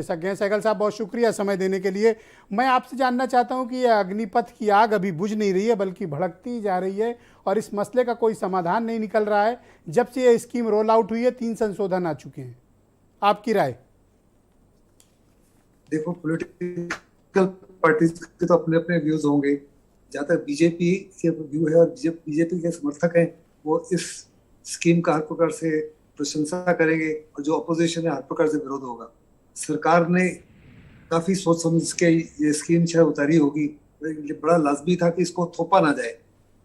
सज्ञा सहगल साहब, बहुत शुक्रिया समय देने के लिए। मैं आपसे जानना चाहता हूं कि यह अग्निपथ की आग अभी बुझ नहीं रही है बल्कि भड़कती जा रही है और इस मसले का कोई समाधान नहीं निकल रहा है। जब से यह स्कीम रोल आउट हुई है 3 संशोधन आ चुके हैं। आपकी राय? देखो, पॉलिटिकल पार्टीज के तो अपने अपने व्यूज होंगे। जहाँ तक बीजेपी के व्यू है और बीजेपी के समर्थक हैं, वो इस स्कीम का हर प्रकार से प्रशंसा करेंगे और जो अपोजिशन है हर प्रकार से विरोध होगा। सरकार ने काफी सोच समझ के ये स्कीम शायद उतारी होगी। ये बड़ा लाजमी था कि इसको थोपा ना जाए।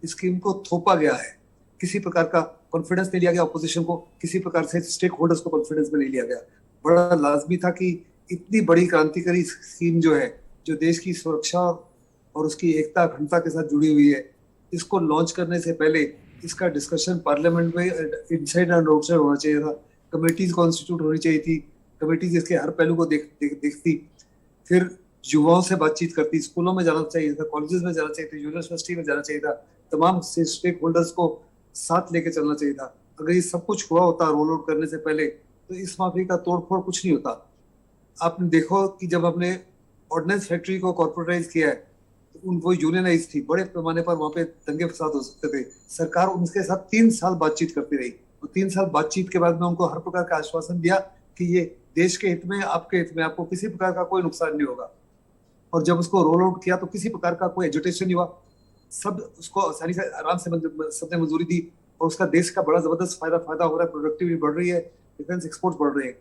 स्कीम को थोपा गया है, किसी प्रकार का कॉन्फिडेंस नहीं लिया गया। अपोजिशन को किसी प्रकार से स्टेक होल्डर्स को कॉन्फिडेंस में नहीं लिया गया। बड़ा लाजमी था कि इतनी बड़ी क्रांतिकारी स्कीम जो है, जो देश की सुरक्षा और उसकी एकता अखंडता के साथ जुड़ी हुई है, इसको लॉन्च करने से पहले इसका डिस्कशन पार्लियामेंट में इनसाइड एंड आउटसाइड होना चाहिए था। कमेटीज कॉन्स्टिट्यूट होनी चाहिए थी। कमेटीज इसके हर पहलू को देखती, फिर युवाओं से बातचीत करती, स्कूलों में जाना चाहिए था, कॉलेजेस में जाना चाहिए था, यूनिवर्सिटी में जाना चाहिए था, तमाम स्टेक होल्डर्स को साथ लेके चलना चाहिए था। अगर ये सब कुछ हुआ होता रोल आउट करने से पहले, तो इस माफी का तोड़फोड़ कुछ नहीं होता। आपने देखो कि जब हमने ऑर्डिनेंस फैक्ट्री को कॉर्पोरेटाइज किया है, तो वो यूनियनाइज थी, बड़े पैमाने पर वहां पे दंगे फसाद हो सकते थे। सरकार उनके साथ 3 साल बातचीत करती रही और 3 साल बातचीत के बाद में उनको हर प्रकार का आश्वासन दिया कि ये देश के हित में, आपके हित में, आपको किसी प्रकार का कोई नुकसान नहीं होगा। और जब उसको रोल आउट किया तो किसी प्रकार का कोई एजुटेशन नहीं हुआ। सब उसको आसानी से आराम से सबने मंजूरी दी और उसका देश का बड़ा जबरदस्त फायदा हो रहा है। प्रोडक्टिविटी बढ़ रही है, डिफेंस एक्सपोर्ट बढ़ रहे हैं।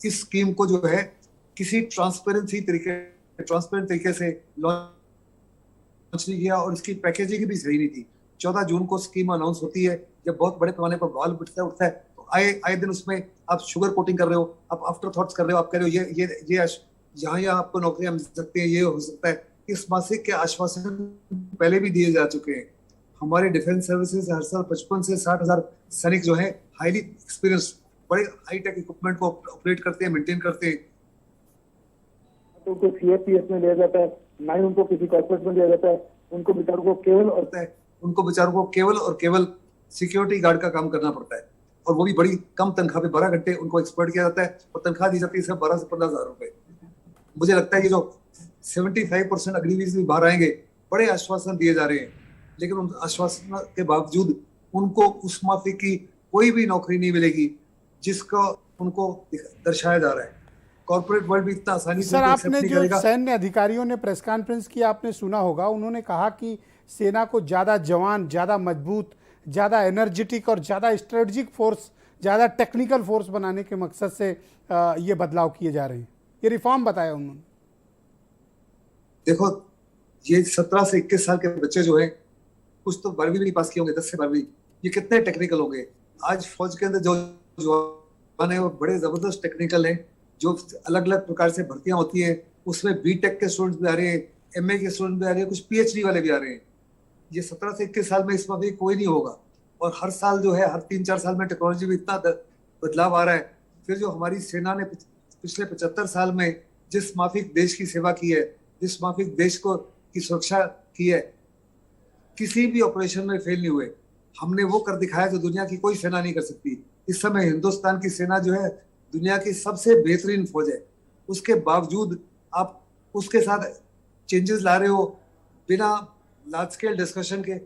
इस स्कीम को जो है किसी ट्रांसपेरेंट तरीके से लॉन्च नहीं किया और इसकी पैकेजिंग भी सही नहीं थी। 14 जून को स्कीम अनाउंस होती है, जब बहुत बड़े पैमाने पर बवाल उठता है तो आए दिन उसमें आप शुगर कोटिंग कर रहे हो, आप आफ्टर थॉट्स कर रहे हो, आप कह रहे हो ये यहाँ आपको नौकरियां मिल सकती है, ये हो सकता है। इस मासिक के आश्वासन पहले भी दिए जा चुके हैं। हमारे डिफेंस सर्विसेज हर साल 55 से 60 हजार सैनिक जो है हाईली एक्सपीरियंस, बड़े हाई टेक इक्विपमेंट को ऑपरेट करते हैं, मेंटेन करते हैं। तो उनको सीएपीएफ में लिया जाता है, ना ही उनको किसी कॉर्पोरेट में लिया जाता है। उनको बेचारों को केवल और केवल सिक्योरिटी गार्ड का काम करना पड़ता है और वो भी बड़ी कम तनख्वाह पे 12 घंटे उनको एक्सपर्ट किया जाता है और तनख्वाह दी जाती है सिर्फ 12 से 15 हजार रुपए। मुझे लगता है कि जो 75% अग्निवीर भी बाहर आएंगे, बड़े आश्वासन दिए जा रहे हैं, लेकिन उन आश्वासन के बावजूद उनको उस माफी की कोई भी नौकरी नहीं मिलेगी जिसका उनको दर्शाया जा रहा है। कॉर्पोरेट वर्ल्ड भी इतना आसानी से सर, आपने जो करेगा। सैन्य अधिकारियों ने प्रेस कॉन्फ्रेंस की, आपने सुना होगा, उन्होंने कहा कि सेना को ज़्यादा जवान, ज़्यादा मजबूत, ज़्यादा एनर्जेटिक और ज़्यादा स्ट्रेटजिक फोर्स, ज़्यादा टेक्निकल फोर्स बनाने के मकसद से ये बदलाव किए जा रहे हैं। ये रिफॉर्म बताया उन्होंने। देखो, ये 17 से 21 साल के बच्चे जो हैं, कुछ तो 12वीं भी नहीं पास किए होंगे, 10 से 12वीं, ये कितने टेक्निकल होंगे। आज फौज के अंदर जो जवान है वो बड़े जबरदस्त टेक्निकल हैं। जो अलग अलग प्रकार से भर्तियां होती हैं, उसमें बीटेक के स्टूडेंट्स भी आ रहे हैं, एमए के स्टूडेंट भी आ रहे हैं, कुछ पीएचडी वाले भी आ रहे हैं। ये 17 से 21 साल में इसमें भी कोई नहीं होगा। और हर साल जो है, हर 3-4 साल में टेक्नोलॉजी में इतना बदलाव आ रहा है। फिर जो हमारी सेना ने पिछले 75 साल में जिस माफिक देश की सेवा की है, जिस माफिक देश को की सुरक्षा की है, किसी भी ऑपरेशन में फेल नहीं हुए। हमने वो कर दिखाया जो दुनिया की कोई सेना नहीं कर सकती। इस समय हिंदुस्तान की सेना जो है दुनिया की सबसे बेहतरीन फौज है। उसके बावजूद आप उसके साथ चेंजेस ला रहे हो बिना लार्ज स्केल डिस्कशन के।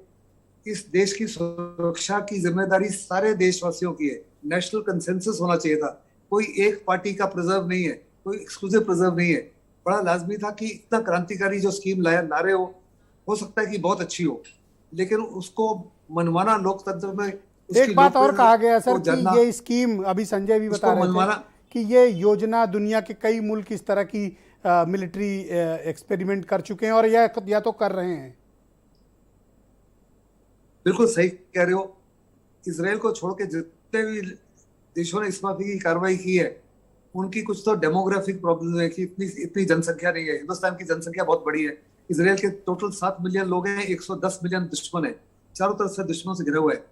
इस देश की सुरक्षा की जिम्मेदारी सारे देशवासियों की है। नेशनल कंसेंसस होना चाहिए था। कोई एक पार्टी का प्रिजर्व नहीं है, कोई एक्सक्लूसिव प्रिजर्व नहीं है। बड़ा लाजमी था कि इतना क्रांतिकारी जो स्कीम ला रहे हो सकता है कि बहुत अच्छी हो, लेकिन उसको मनमाना लोकतंत्र में एक बात और कहा गया सर कि ये स्कीम, अभी संजय भी बता रहे थे कि ये योजना दुनिया के कई मुल्क इस तरह की मिलिट्री एक्सपेरिमेंट कर चुके हैं और या तो कर रहे हैं। बिल्कुल सही कह रहे हो। इसराइल को छोड़ के जितने भी देशों ने इस माफी की कार्रवाई की है, उनकी कुछ तो डेमोग्राफिक प्रॉब्लम है कि इतनी जनसंख्या नहीं है। हिंदुस्तान की जनसंख्या बहुत बड़ी है। इसराइल के टोटल 7 मिलियन लोग हैं, 110 मिलियन दुश्मन है, चारों तरफ से दुश्मनों से घिरे हुए है।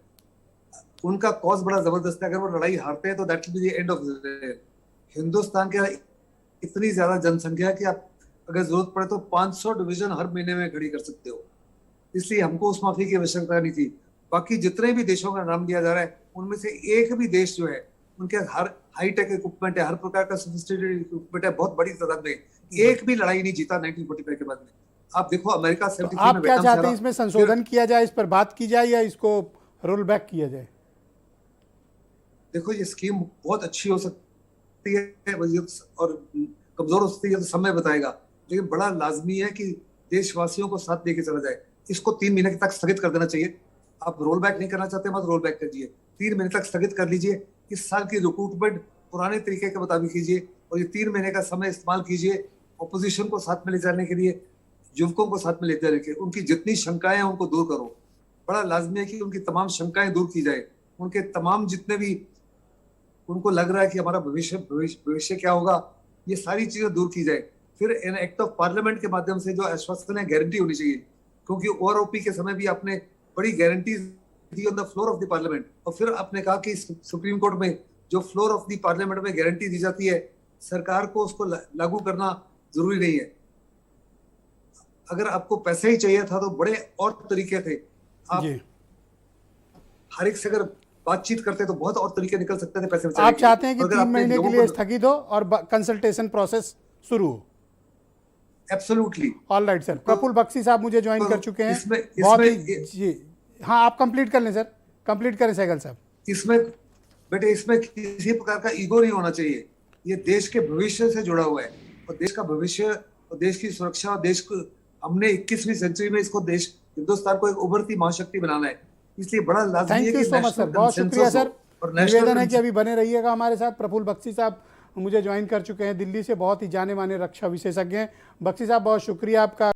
उनका कॉज बड़ा जबरदस्त है। अगर वो लड़ाई हारते हैं तो that will be the end of Israel. Hindustan के इतनी ज्यादा जनसंख्या है कि आप अगर जरूरत पड़े तो 500 डिवीजन हर महीने में खड़ी कर सकते हो। इसलिए हमको उस माफी की आवश्यकता नहीं थी। बाकी जितने भी देशों का नाम लिया जा रहा है, उनमें से एक भी देश जो है, उनके हर हाईटेक इक्विपमेंट है, हर प्रकार का सोफिस्टिकेटेड इक्विपमेंट है, बहुत बड़ी तादाद में। एक भी लड़ाई नहीं जीता 1945 के बाद में। आप देखो अमेरिका तो 73 आप में क्या वियतनाम से चाहते हैं, हारा, इसमें संशोधन किया जाए, इस पर बात की जाए या इसको रोल बैक किया जाए? देखो ये स्कीम बहुत अच्छी हो सकती है और कमजोर हो सकती है तो समय बताएगा, लेकिन बड़ा लाजमी है कि देशवासियों को साथ लेके चला जाए। इसको 3 महीने तक स्थगित कर देना चाहिए। आप रोल बैक नहीं करना चाहते मत रोल बैक कीजिए, 3 महीने तक स्थगित कर लीजिए। इस साल की रिक्रूटमेंट पुराने तरीके के मुताबिक कीजिए और ये 3 महीने का समय इस्तेमाल कीजिए ऑपोजिशन को साथ में ले जाने के लिए, युवकों को साथ में ले जाने के, उनकी जितनी शंकाएं हैं उनको दूर करो। बड़ा लाजमी है कि उनकी तमाम शंकाएं दूर की जाए, उनके तमाम जितने भी उनको लग रहा है कि हमारा भविष्य क्या होगा, ये सारी चीजें दूर की जाए। फिर इन एक्ट ऑफ पार्लियामेंट के माध्यम से जो आश्वासन है गारंटी होनी चाहिए, क्योंकि ओआरओपी के समय भी आपने बड़ी guarantee the on the floor of the parliament, और फिर आपने कहा कि सुप्रीम कोर्ट में जो फ्लोर ऑफ द पार्लियामेंट में गारंटी दी जाती है, सरकार को उसको लागू करना जरूरी नहीं है। अगर आपको पैसे ही चाहिए था तो बड़े और तरीके थे। आप जी। हर एक से अगर बातचीत करते तो बहुत और तरीके निकल सकते थे पैसे बचाने आप के। चाहते हैं कि अगर 3 आपने महीने के लोगों लिए को- स्थगित हो और कंसल्टेशन प्रोसेस शुरू हो। Absolutely. All right sir. Praful Bakshi साहब मुझे ज्वाइन कर चुके हैं। इसमें- बहुत ही इसमें- जी हाँ, आप कंप्लीट कर लें सर, कंप्लीट करें सहगल साहब। इसमें बेटे इसमें किसी प्रकार का ईगो नहीं होना चाहिए। ये देश के भविष्य से जुड़ा हुआ है और देश का भविष्य और देश की सुरक्षा और देश को हमने 21वीं सेंचुरी में इसको देश हिंदुस्तान को एक उभरती महाशक्ति बनाना है। इसलिए बड़ा लाजमी थैंक है यू कि सो मच सर, बहुत शुक्रिया सर। निवेदन है कि अभी बने रहिएगा हमारे साथ। प्रफुल्ल बख्शी साहब मुझे ज्वाइन कर चुके हैं दिल्ली से, बहुत ही जाने माने रक्षा विशेषज्ञ हैं। बख्शी साहब बहुत शुक्रिया आपका।